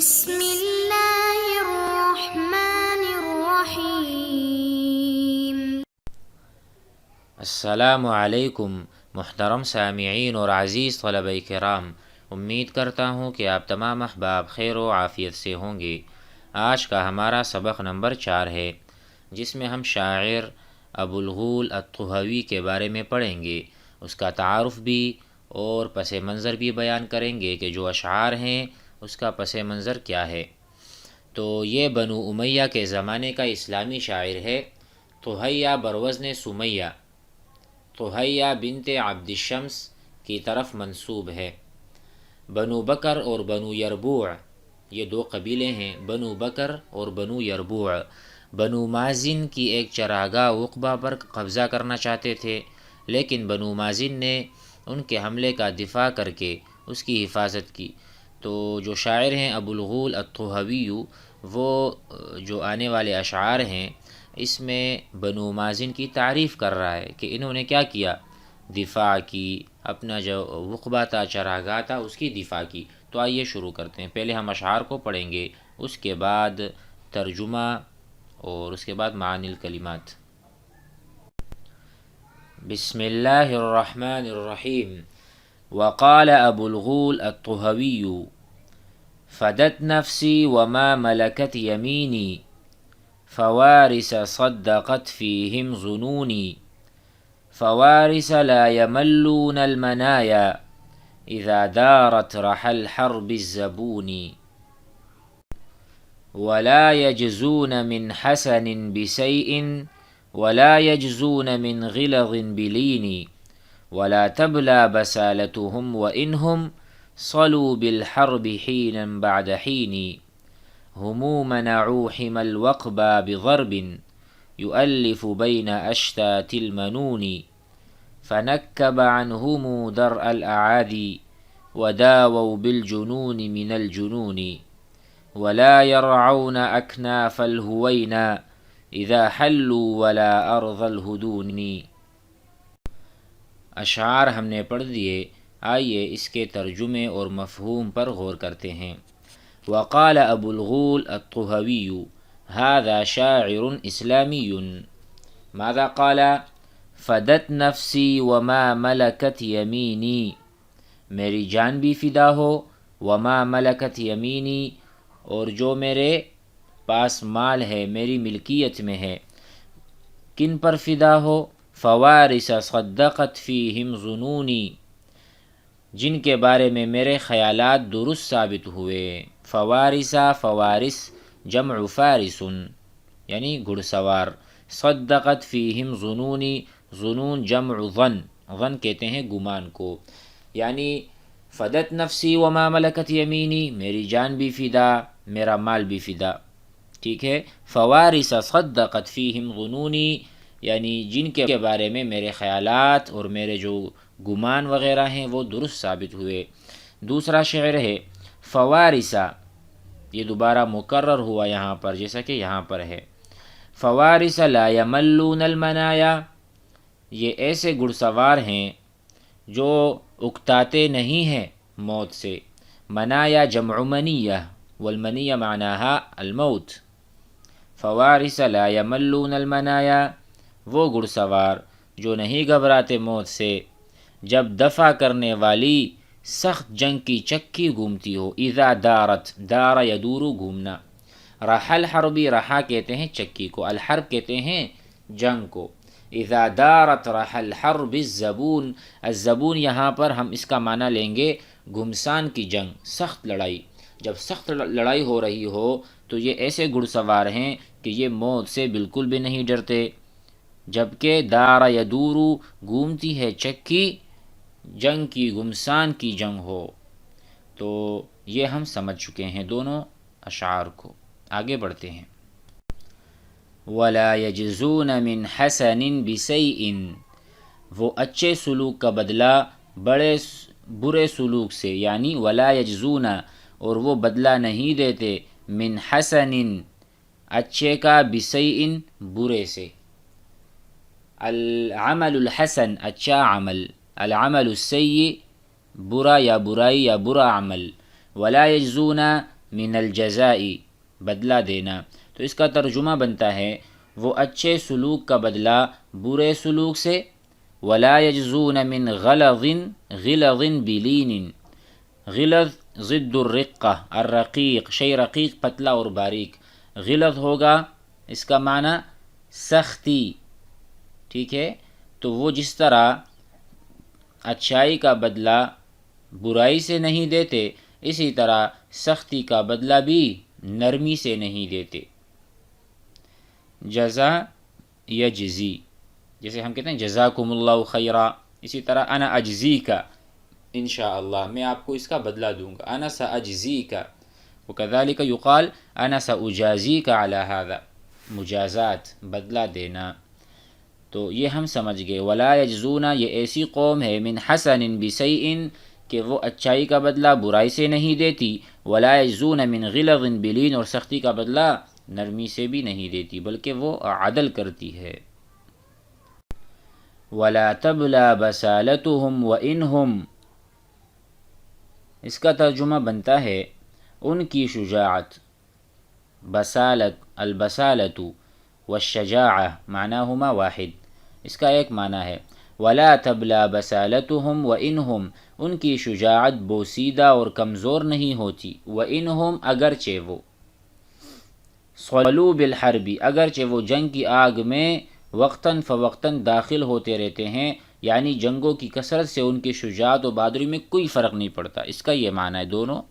بسم اللہ الرحمن الرحیم۔ السلام علیکم محترم سامعین اور عزیز طلبہ کرام، امید کرتا ہوں کہ آپ تمام احباب خیر و عافیت سے ہوں گے۔ آج کا ہمارا سبق نمبر 4 ہے، جس میں ہم شاعر ابو الغول الطحاوی کے بارے میں پڑھیں گے، اس کا تعارف بھی اور پس منظر بھی بیان کریں گے کہ جو اشعار ہیں اس کا پس منظر کیا ہے۔ تو یہ بنو امیہ کے زمانے کا اسلامی شاعر ہے، طحیہ بروزن سمیہ، طحیہ بنت عبد الشمس کی طرف منسوب ہے۔ بنو بکر اور بنو یربوع یہ دو قبیلے ہیں، بنو بکر اور بنو یربوع۔ بنو مازن کی ایک چراگاہ عقبہ پر قبضہ کرنا چاہتے تھے، لیکن بنو مازن نے ان کے حملے کا دفاع کر کے اس کی حفاظت کی۔ تو جو شاعر ہیں ابو الغول الطحاوی، وہ جو آنے والے اشعار ہیں اس میں بنو مازن کی تعریف کر رہا ہے کہ انہوں نے کیا کیا، دفاع کی، اپنا جو وقبہ تھا، چراگاہ تھا، اس کی دفاع کی۔ تو آئیے شروع کرتے ہیں۔ پہلے ہم اشعار کو پڑھیں گے، اس کے بعد ترجمہ اور اس کے بعد معانی الکلمات۔ بسم اللہ الرحمن الرحیم۔ وقال ابو الغول الطحاوی فدت نفسی وما ملكت يميني فوارث صدقت فيهم ظنوني فوارث لا يملون المنايا إذا دارت رحى الحرب الزبون ولا يجزون من حسن بسيء ولا يجزون من غلظ بلين ولا تبلى بسالتهم وإنهم صلوا بالحرب حينا بعد حين هم منعوا حمى الوقبى بضرب يؤلف بين أشتات المنون فنكب عنهم درء الأعادي وداووا بالجنون من الجنون ولا يرعون أكناف الهوينا إذا حلوا ولا أرض الهدون۔ اشعار ہم نے پڑھ دیے، آئیے اس کے ترجمے اور مفہوم پر غور کرتے ہیں۔ وقال ابو الغول الطحاوی هذا شاعر اسلامی۔ ماذا قال؟ فدت نفسی وما ملکت یمینی، میری جان بھی فدا ہو، وما ملکت یمینی، اور جو میرے پاس مال ہے، میری ملکیت میں ہے۔ کن پر فدا ہو؟ فوارث صدقت فیہم ظنونی، جن کے بارے میں میرے خیالات درست ثابت ہوئے۔ فوارث، فوارث جمع فارس یعنی گھڑ سوار۔ صدقت فیہم ظنونی، ظنون جمع ظن، ظن کہتے ہیں گمان کو۔ یعنی فدت نفسی وما ملکت یمینی، میری جان بھی فدا، میرا مال بھی فدا، ٹھیک ہے۔ فوارث صدقت فیہم ظنونی، یعنی جن کے بارے میں میرے خیالات اور میرے جو گمان وغیرہ ہیں وہ درست ثابت ہوئے۔ دوسرا شعر ہے فوارث، یہ دوبارہ مکرر ہوا یہاں پر جیسا کہ یہاں پر ہے۔ فوارث لا یملون المنایا، یہ ایسے گھڑ سوار ہیں جو اکتاتے نہیں ہیں موت سے۔ منایا جمع منیہ، والمنیہ معناہا الموت۔ فوارث لا یملون المنایا، وہ گھڑ سوار جو نہیں گھبراتے موت سے جب دفع کرنے والی سخت جنگ کی چکی گھومتی ہو۔ اذا دارت، دار یدور گھومنا۔ رحى الحرب، رحا کہتے ہیں چکی کو، الحرب کہتے ہیں جنگ کو۔ اذا دارت رحى الحرب الزبون، الزبون یہاں پر ہم اس کا معنی لیں گے گھمسان کی جنگ، سخت لڑائی۔ جب سخت لڑائی ہو رہی ہو تو یہ ایسے گھڑ سوار ہیں کہ یہ موت سے بالکل بھی نہیں ڈرتے، جبکہ دار یدور گھومتی ہے چکی، جنگ کی، گھمسان کی جنگ ہو۔ تو یہ ہم سمجھ چکے ہیں دونوں اشعار کو، آگے بڑھتے ہیں۔ وَلَا يَجْزُونَ مِنْ حَسَنٍ بِسَيْءٍ، وہ اچھے سلوک کا بدلہ برے سلوک سے، یعنی وَلَا يَجْزُونَ، اور وہ بدلہ نہیں دیتے، من حسن اچھے کا، بسیء برے سے۔ العمل الحسن اچھا عمل، العمل السیء برا یا برائی یا برا عمل۔ ولا یجزون من الجزائی بدلہ دینا، تو اس کا ترجمہ بنتا ہے وہ اچھے سلوک کا بدلہ برے سلوک سے، ولا یجزون من غلظ غلظ بلین، غلظ ضد الرقہ، الرقیق شی رقیق پتلا اور باریک، غلظ ہوگا اس کا معنی سختی، ٹھیک ہے، تو وہ جس طرح اچھائی کا بدلہ برائی سے نہیں دیتے، اسی طرح سختی کا بدلہ بھی نرمی سے نہیں دیتے۔ جزا یجزی، جیسے ہم کہتے ہیں جزاکم اللہ خیرا، اسی طرح انا اجزی کا، انشاءاللہ میں آپ کو اس کا بدلہ دوں گا، انا ساجزی کا، وکذالک یقال انا ساجازی کا علی ھذا، مجازات بدلہ دینا۔ تو یہ ہم سمجھ گئے۔ ولا یجزون، یہ ایسی قوم ہے من حسن بسیء کہ وہ اچھائی کا بدلہ برائی سے نہیں دیتی، ولا یجزون من غلظ بلین، اور سختی کا بدلہ نرمی سے بھی نہیں دیتی بلکہ وہ عدل کرتی ہے۔ ولا تبلا بسالتهم وانہم، اس کا ترجمہ بنتا ہے ان کی شجاعت، بسالت البسالت والشجاعہ معناہما واحد، اس کا ایک معنی ہے ولا تبلا بسالتهم وانہم، ان کی شجاعت بوسیدہ اور کمزور نہیں ہوتی، وانہم اگرچہ وہ، صلوا بالحرب اگرچہ وہ جنگ کی آگ میں وقتاً فوقتاً داخل ہوتے رہتے ہیں، یعنی جنگوں کی کثرت سے ان کی شجاعت و بہادری میں کوئی فرق نہیں پڑتا، اس کا یہ معنی ہے دونوں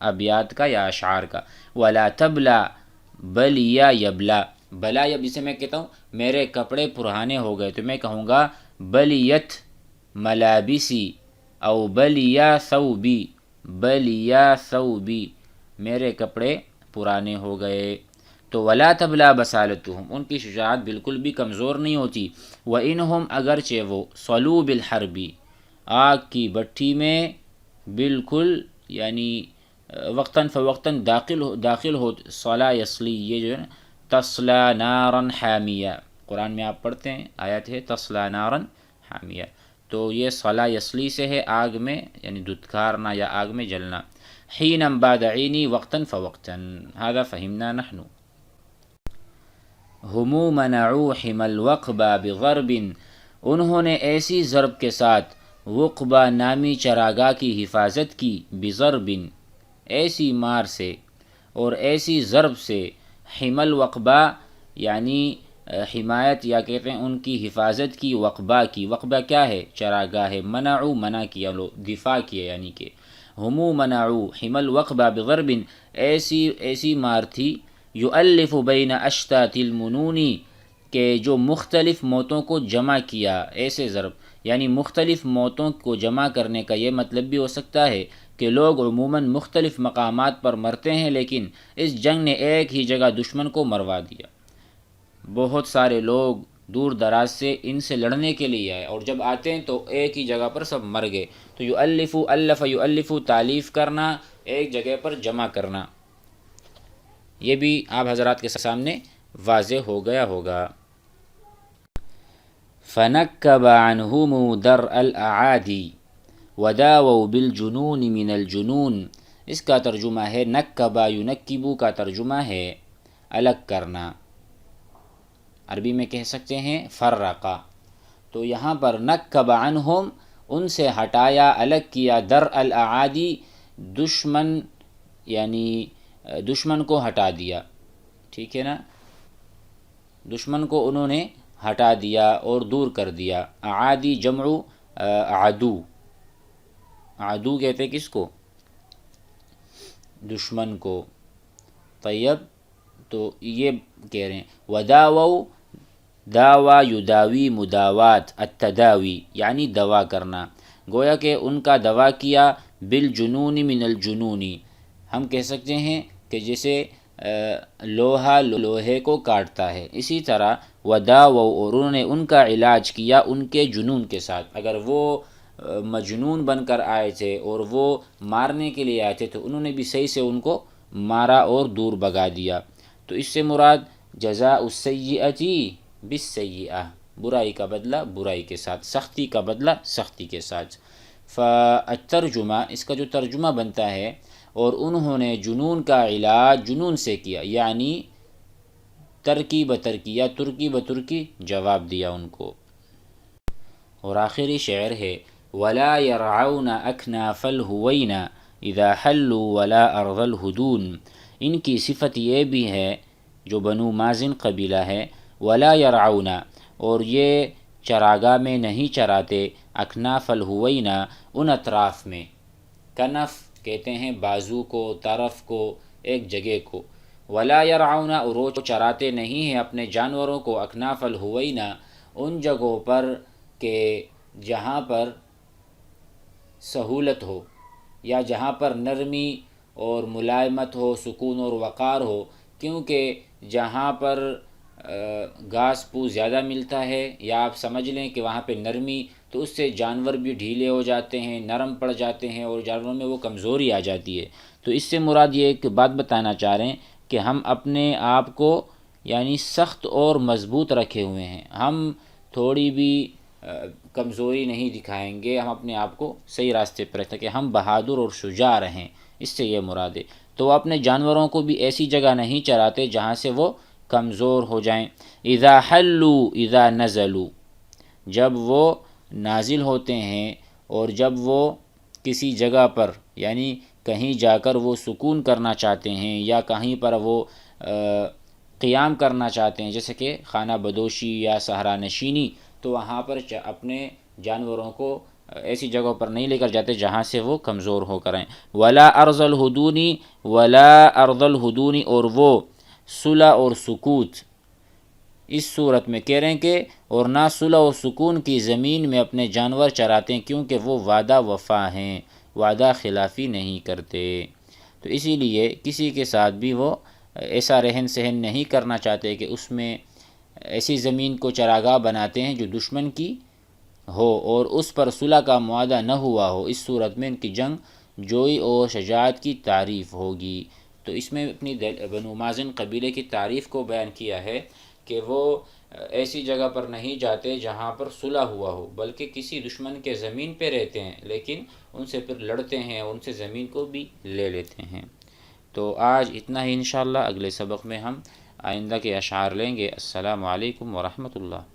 ابیات کا یا اشعار کا۔ ولا تبلا بلیا یبلا، بلا یب، جسے میں کہتا ہوں میرے کپڑے پرانے ہو گئے تو میں کہوں گا بلیت ملابسی او بلیا ثوبی، بلیا ثوبی میرے کپڑے پرانے ہو گئے۔ تو ولا تبلا بسالتهم، ان کی شجاعت بالکل بھی کمزور نہیں ہوتی، وانہم اگرچہ وہ، صلوا بالحرب آگ کی بٹھی میں بالکل یعنی وقتاً فوقتاً داخل ہو، صلا یصلی، یہ جو ہے نا تصلا نارا حامیہ، قرآن میں آپ پڑھتے ہیں آیت ہے تصلا نارا حامیہ، تو یہ صلا یصلی سے ہے آگ میں یعنی دھتکارنا یا آگ میں جلنا۔ حینا بعد عینی وقتاً فوقتاً، هذا فہمنا نحن۔ ہم منعوا حمی الوقبہ بضرب، انہوں نے ایسی ضرب کے ساتھ وقبہ نامی چراگاہ کی حفاظت کی، بضرب ایسی مار سے اور ایسی ضرب سے، حمی الوقبہ یعنی حمایت یا کہتے ہیں ان کی حفاظت کی، وقبہ کی، وقبہ کیا ہے؟ چراگاہ ہے، منعوا منع کیا، لو دفاع کیا، یعنی کہ ہم منعوا حمی الوقبہ بضرب، ایسی مار تھی، یؤلف بین اشتات المنون، کہ جو مختلف موتوں کو جمع کیا، ایسے ضرب یعنی مختلف موتوں کو جمع کرنے کا یہ مطلب بھی ہو سکتا ہے کہ لوگ عموماً مختلف مقامات پر مرتے ہیں، لیکن اس جنگ نے ایک ہی جگہ دشمن کو مروا دیا، بہت سارے لوگ دور دراز سے ان سے لڑنے کے لیے آئے اور جب آتے ہیں تو ایک ہی جگہ پر سب مر گئے، تو یؤلف، الف یؤلف تالیف کرنا، ایک جگہ پر جمع کرنا، یہ بھی آپ حضرات کے سامنے واضح ہو گیا ہوگا۔ فنکب عنہم درء الاعادی وداووا بالجنون من الجنون، اس کا ترجمہ ہے نکبا ینکبو کا ترجمہ ہے الگ کرنا، عربی میں کہہ سکتے ہیں فرقا، تو یہاں پر نکب عنہم ان سے ہٹایا، الگ کیا، درء الاعادی دشمن یعنی دشمن کو ہٹا دیا، ٹھیک ہے نا، دشمن کو انہوں نے ہٹا دیا اور دور کر دیا۔ اعادی جمع عدو، عدو کہتے ہیں کس کو؟ دشمن کو۔ طیب، تو یہ کہہ رہے ہیں وداووا، داوا یداوی مداوات، التداوی یعنی دوا کرنا، گویا کہ ان کا دوا کیا، بالجنون من الجنون، ہم کہہ سکتے ہیں کہ جیسے لوہا لوہے کو کاٹتا ہے، اسی طرح وداووا، اور انہوں نے ان کا علاج کیا ان کے جنون کے ساتھ، اگر وہ مجنون بن کر آئے تھے اور وہ مارنے کے لیے آئے تھے تو انہوں نے بھی صحیح سے ان کو مارا اور دور بھگا دیا۔ تو اس سے مراد جزاء السیئۃ بالسیئۃ، برائی کا بدلہ برائی کے ساتھ، سختی کا بدلہ سختی کے ساتھ۔ فالترجمہ، اس کا جو ترجمہ بنتا ہے اور انہوں نے جنون کا علاج جنون سے کیا، یعنی ترکی بترکی یا ترکی بترکی جواب دیا ان کو۔ اور آخری شعر ہے وَلَا يَرْعَوْنَ أَكْنَافَ الْهُوَيْنَ اِذَا حَلُّوا وَلَا أَرْضَ الْهُدُونَ۔ ان کی صفت یہ بھی ہے، جو بنو مازن قبیلہ ہے، وَلَا يَرْعَوْنَ، اور یہ چراگاہ میں نہیں چراتے، اکناف الہوینہ، ان اطراف میں، کنف کہتے ہیں بازو کو، طرف کو، ایک جگہ کو، ولا یرعون، اور وہ چراتے نہیں ہیں اپنے جانوروں کو، اکناف الہوینہ، ان جگہوں پر کہ جہاں پر سہولت ہو یا جہاں پر نرمی اور ملائمت ہو، سکون اور وقار ہو، کیونکہ جہاں پر گھاس پھوس زیادہ ملتا ہے یا آپ سمجھ لیں کہ وہاں پہ نرمی، تو اس سے جانور بھی ڈھیلے ہو جاتے ہیں، نرم پڑ جاتے ہیں اور جانوروں میں وہ کمزوری آ جاتی ہے۔ تو اس سے مراد یہ ایک بات بتانا چاہ رہے ہیں کہ ہم اپنے آپ کو یعنی سخت اور مضبوط رکھے ہوئے ہیں، ہم تھوڑی بھی کمزوری نہیں دکھائیں گے، ہم اپنے آپ کو صحیح راستے پر رکھیں کہ ہم بہادر اور شجاع رہیں، اس سے یہ مراد ہے۔ تو وہ اپنے جانوروں کو بھی ایسی جگہ نہیں چراتے جہاں سے وہ کمزور ہو جائیں۔ اذا حلوا اذا نزلوا، جب وہ نازل ہوتے ہیں اور جب وہ کسی جگہ پر یعنی کہیں جا کر وہ سکون کرنا چاہتے ہیں یا کہیں پر وہ قیام کرنا چاہتے ہیں، جیسے کہ خانہ بدوشی یا صحرا نشینی، تو وہاں پر اپنے جانوروں کو ایسی جگہوں پر نہیں لے کر جاتے جہاں سے وہ کمزور ہو کر آئیں۔ ولا ارض الہدونی، ولا ارض الہدونی، اور وہ صلح اور سکوت، اس صورت میں کہہ رہے ہیں کہ اور نہ صلح و سکون کی زمین میں اپنے جانور چراتے ہیں، کیونکہ وہ وعدہ وفا ہیں، وعدہ خلافی نہیں کرتے۔ تو اسی لیے کسی کے ساتھ بھی وہ ایسا رہن سہن نہیں کرنا چاہتے کہ اس میں ایسی زمین کو چراگاہ بناتے ہیں جو دشمن کی ہو اور اس پر صلح کا معاہدہ نہ ہوا ہو، اس صورت میں ان کی جنگ جوئی اور شجاعت کی تعریف ہوگی۔ تو اس میں اپنی بنو مازن قبیلے کی تعریف کو بیان کیا ہے کہ وہ ایسی جگہ پر نہیں جاتے جہاں پر صلح ہوا ہو، بلکہ کسی دشمن کے زمین پہ رہتے ہیں، لیکن ان سے پھر لڑتے ہیں، ان سے زمین کو بھی لے لیتے ہیں۔ تو آج اتنا ہی، انشاءاللہ اگلے سبق میں ہم آئندہ کے اشعار لیں گے۔ السلام علیکم ورحمۃ اللہ۔